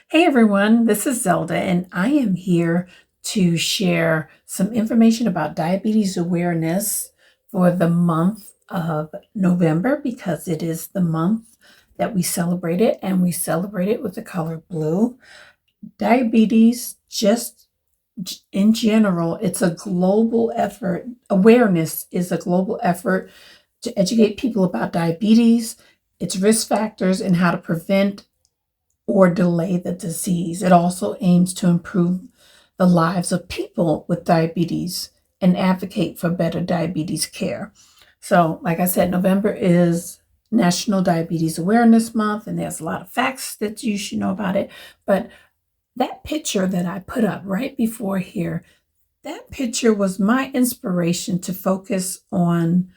Hey everyone, this is Zelda, and I am here to share some information about diabetes awareness for the month of November because it is the month that we celebrate it, and we celebrate it with the color blue. Diabetes, just in general, it's a global effort. Awareness is a global effort to educate people about diabetes, its risk factors, and how to prevent or delay the disease. It also aims to improve the lives of people with diabetes and advocate for better diabetes care. So, like I said, November is National Diabetes Awareness Month, and there's a lot of facts that you should know about it. But that picture that I put up right before here, that picture was my inspiration to focus on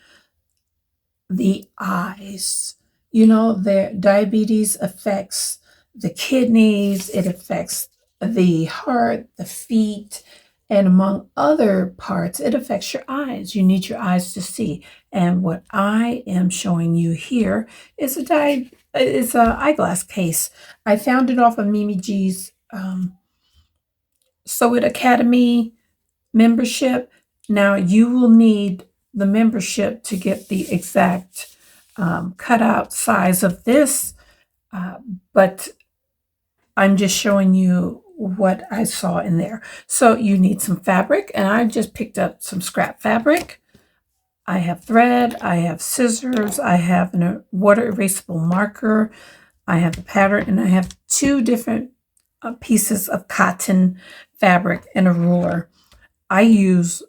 the eyes. You know, their diabetes affects the kidneys, it affects the heart, the feet, and among other parts, it affects your eyes. You need your eyes to see. And what I am showing you here is a eyeglass case. I found it off of Mimi G's Sew It Academy membership. Now you will need the membership to get the exact cutout size of this, uh, but I'm just showing you what I saw in there. So you need some fabric, and I just picked up some scrap fabric. I have thread, I have scissors, I have a water erasable marker, I have the pattern, and I have two different pieces of cotton fabric and a ruler. I use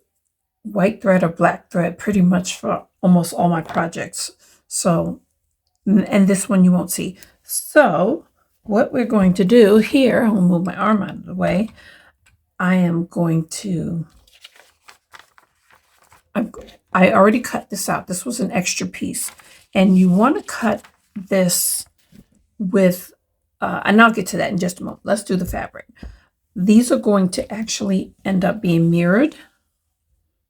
white thread or black thread pretty much for almost all my projects. So, and this one you won't see. So, what we're going to do here, I'll move my arm out of the way. I am going to, I already cut this out. This was an extra piece. And you want to cut this with, and I'll get to that in just a moment. Let's do the fabric. These are going to actually end up being mirrored.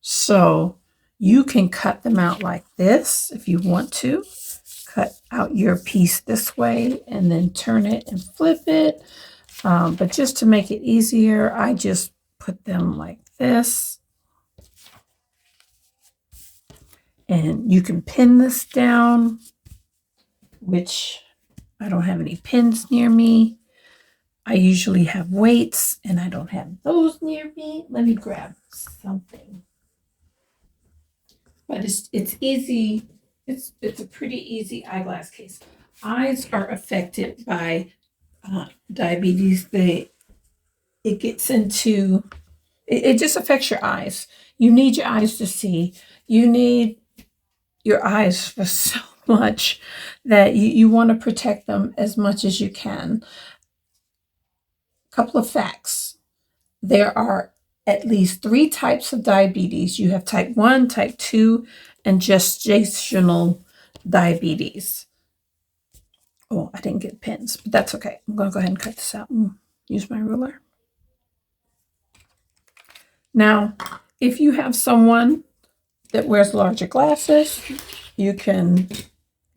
So you can cut them out like this if you want to. Cut out your piece this way and then turn it and flip it. But just to make it easier, I just put them like this. And you can pin this down, which I don't have any pins near me. I usually have weights, and I don't have those near me. Let me grab something. But it's easy. It's a pretty easy eyeglass case. Eyes are affected by diabetes. It gets into it just affects your eyes. You need your eyes to see. You need your eyes for so much that you want to protect them as much as you can. Couple of facts. There are at least 3 types of diabetes. You have type 1, type 2, and gestational diabetes. Oh, I didn't get pins, but that's okay. I'm going to go ahead and cut this out and use my ruler. Now, if you have someone that wears larger glasses, you can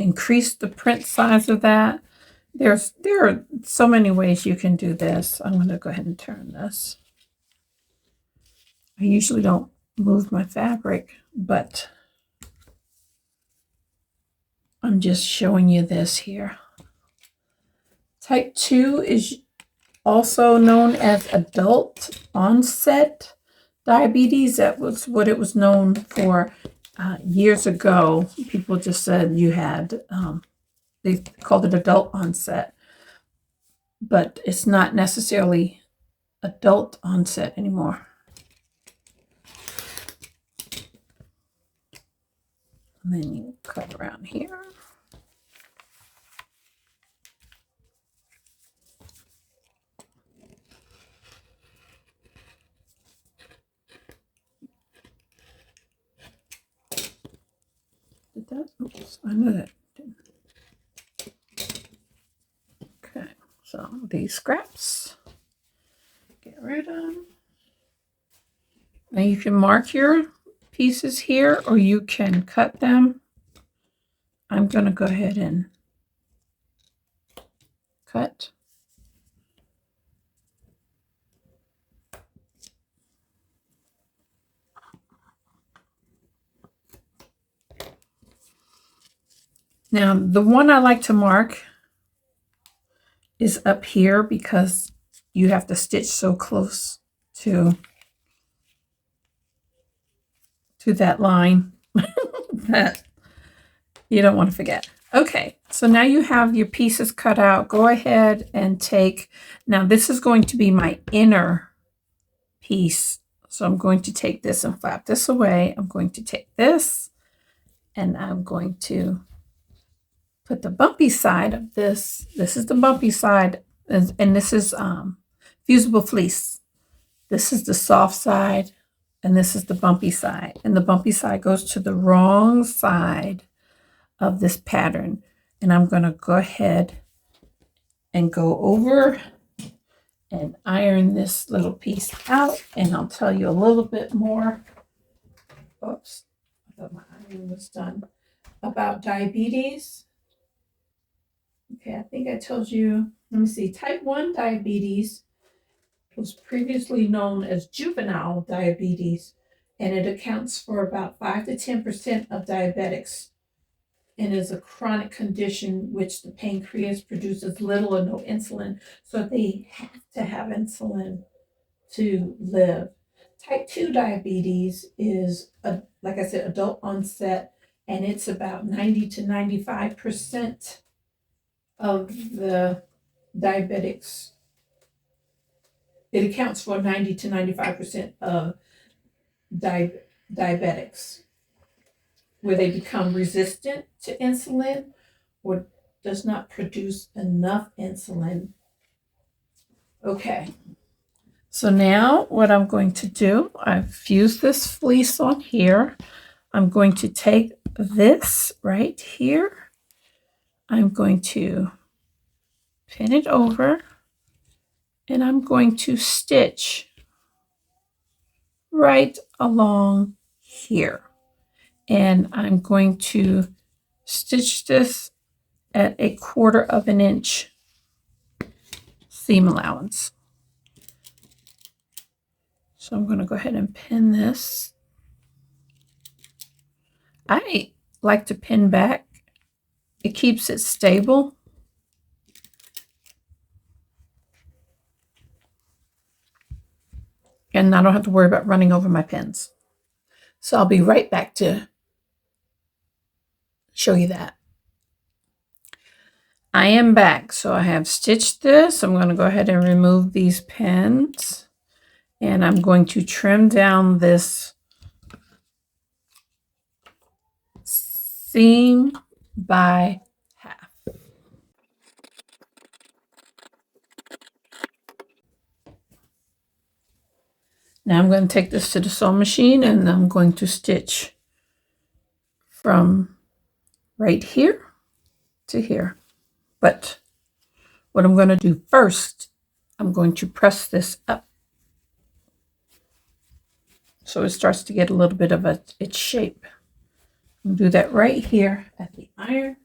increase the print size of that. There are so many ways you can do this. I'm going to go ahead and turn this. I usually don't move my fabric, but I'm just showing you this here. Type 2 is also known as adult onset diabetes. That was what it was known for years ago. People just said you had, they called it adult onset, but it's not necessarily adult onset anymore. And then you cut around here. Did that? Oops, I know that didn't. Okay, so these scraps, get rid of them. Now you can mark your pieces here, or you can cut them. I'm going to go ahead and cut. Now, the one I like to mark is up here because you have to stitch so close to that line that you don't want to forget. Okay, so now you have your pieces cut out. Go ahead and take, now this is going to be my inner piece. So I'm going to take this and flap this away. I'm going to take this and I'm going to put the bumpy side of this. This is the bumpy side, and this is fusible fleece. This is the soft side, and this is the bumpy side. And the bumpy side goes to the wrong side of this pattern. And I'm going to go ahead and go over and iron this little piece out, and I'll tell you a little bit more. Oops, I thought my iron was done. About diabetes. Okay, I think I told you, let me see, type 1 diabetes was previously known as juvenile diabetes, and it accounts for about 5 to 10% of diabetics, and is a chronic condition which the pancreas produces little or no insulin, so they have to have insulin to live. Type 2 diabetes is, like I said, adult onset, and it's about 90 to 95% of the diabetics. It accounts for 90 to 95% of diabetics, where they become resistant to insulin or does not produce enough insulin. Okay, so now what I'm going to do, I've fused this fleece on here. I'm going to take this right here. I'm going to pin it over, and I'm going to stitch right along here. And I'm going to stitch this at 1/4 of an inch seam allowance. So I'm going to go ahead and pin this. I like to pin back. It keeps it stable. And I don't have to worry about running over my pins. So I'll be right back to show you that. I am back. So I have stitched this. I'm going to go ahead and remove these pins. And I'm going to trim down this seam by half. Now I'm going to take this to the sewing machine, and I'm going to stitch from right here to here. But what I'm going to do first, I'm going to press this up so it starts to get a little bit of its shape. I'm going to do that right here at the iron.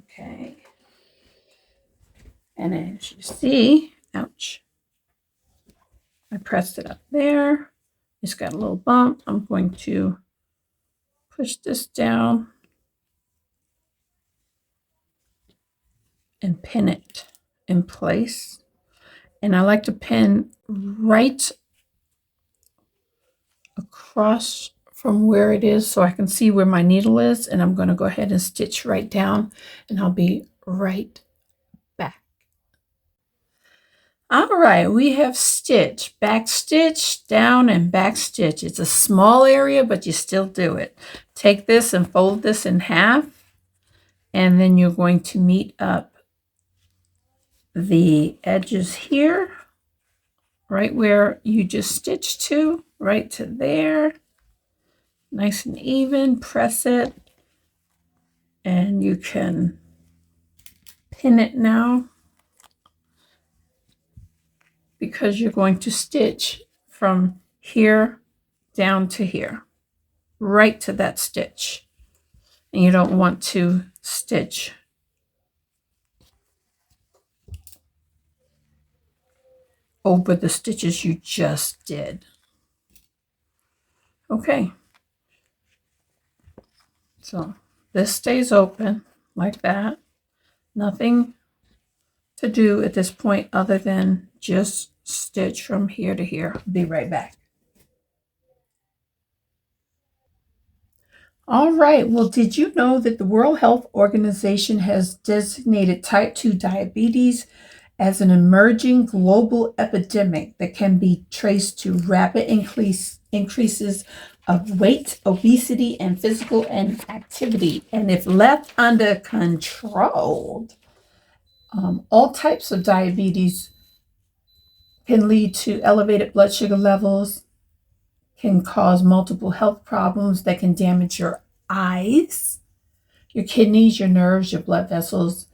Okay. And as you see, ouch, I pressed it up there. It's got a little bump. I'm going to push this down and pin it in place. And I like to pin right across from where it is so I can see where my needle is. And I'm going to go ahead and stitch right down, and I'll be right back. All right, we have stitched, back stitch, down and back stitch. It's a small area, but you still do it. Take this and fold this in half, and then you're going to meet up the edges here, right where you just stitched to, right to there. Nice and even, press it, and you can pin it now, because you're going to stitch from here down to here, right to that stitch. And you don't want to stitch over the stitches you just did. Okay, So this stays open like that. Nothing to do at this point other than just stitch from here to here. Be right back. All right. Well, did you know that the World Health Organization has designated type 2 diabetes as an emerging global epidemic that can be traced to rapid increases of weight, obesity, and physical inactivity? And if left under control, all types of diabetes can lead to elevated blood sugar levels, can cause multiple health problems that can damage your eyes, your kidneys, your nerves, your blood vessels,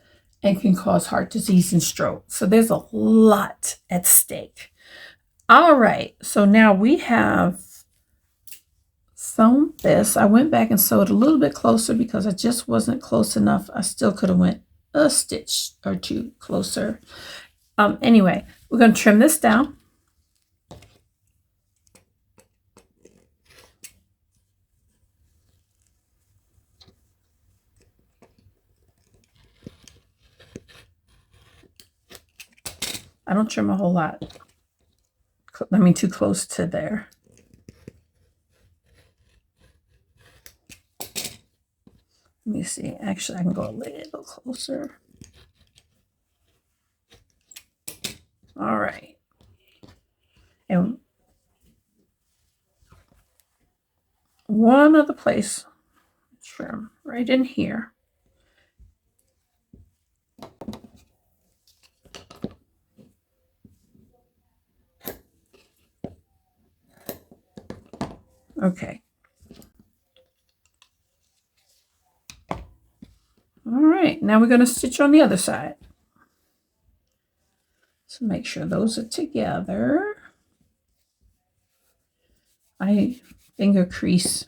and can cause heart disease and stroke. So there's a lot at stake. All right, so now we have sewn this. I went back and sewed a little bit closer because I just wasn't close enough. I still could have went a stitch or two closer. Anyway, we're going to trim this down. I don't trim a whole lot. I mean, too close to there. Let me see. Actually, I can go a little closer. All right. And one other place, trim right in here. Okay. All right, now we're going to stitch on the other side. So make sure those are together. I finger crease.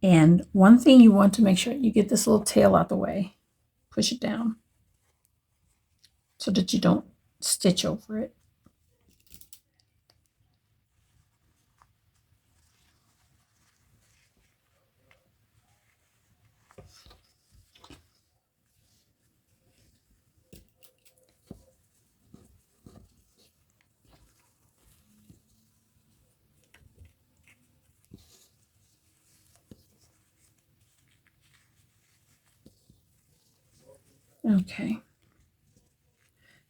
And one thing you want to make sure you get this little tail out the way. Push it down so that you don't stitch over it. Okay.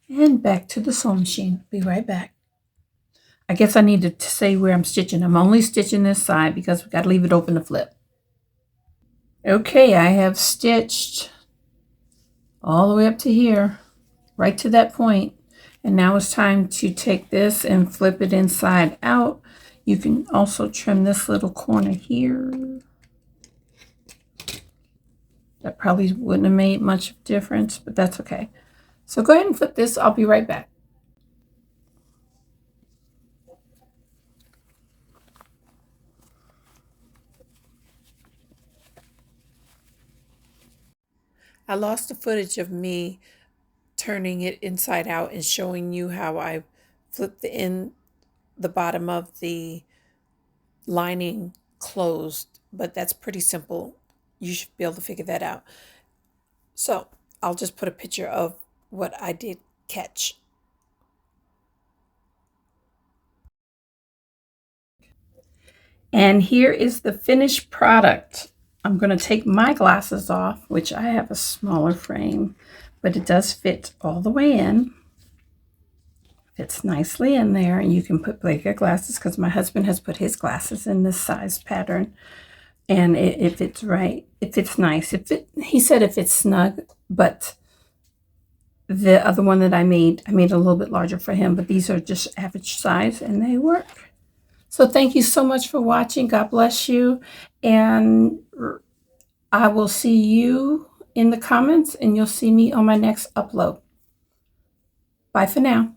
And back to the sewing machine. Be right back. I guess I needed to say where I'm stitching. I'm only stitching this side because we got to leave it open to flip. Okay, I have stitched all the way up to here, right to that point. And now it's time to take this and flip it inside out. You can also trim this little corner here. That probably wouldn't have made much difference, but that's okay. So go ahead and flip this. I'll be right back. I lost the footage of me turning it inside out and showing you how I flipped the bottom of the lining closed, but that's pretty simple. You should be able to figure that out. So I'll just put a picture of what I did catch. And here is the finished product. I'm going to take my glasses off, which I have a smaller frame, but it does fit all the way in. Fits nicely in there, and you can put bigger glasses because my husband has put his glasses in this size pattern, and it fits right. It fits nice. He said it fits snug, but the other one that I made a little bit larger for him, but these are just average size and they work. So thank you so much for watching. God bless you, and I will see you in the comments, and you'll see me on my next upload. Bye for now.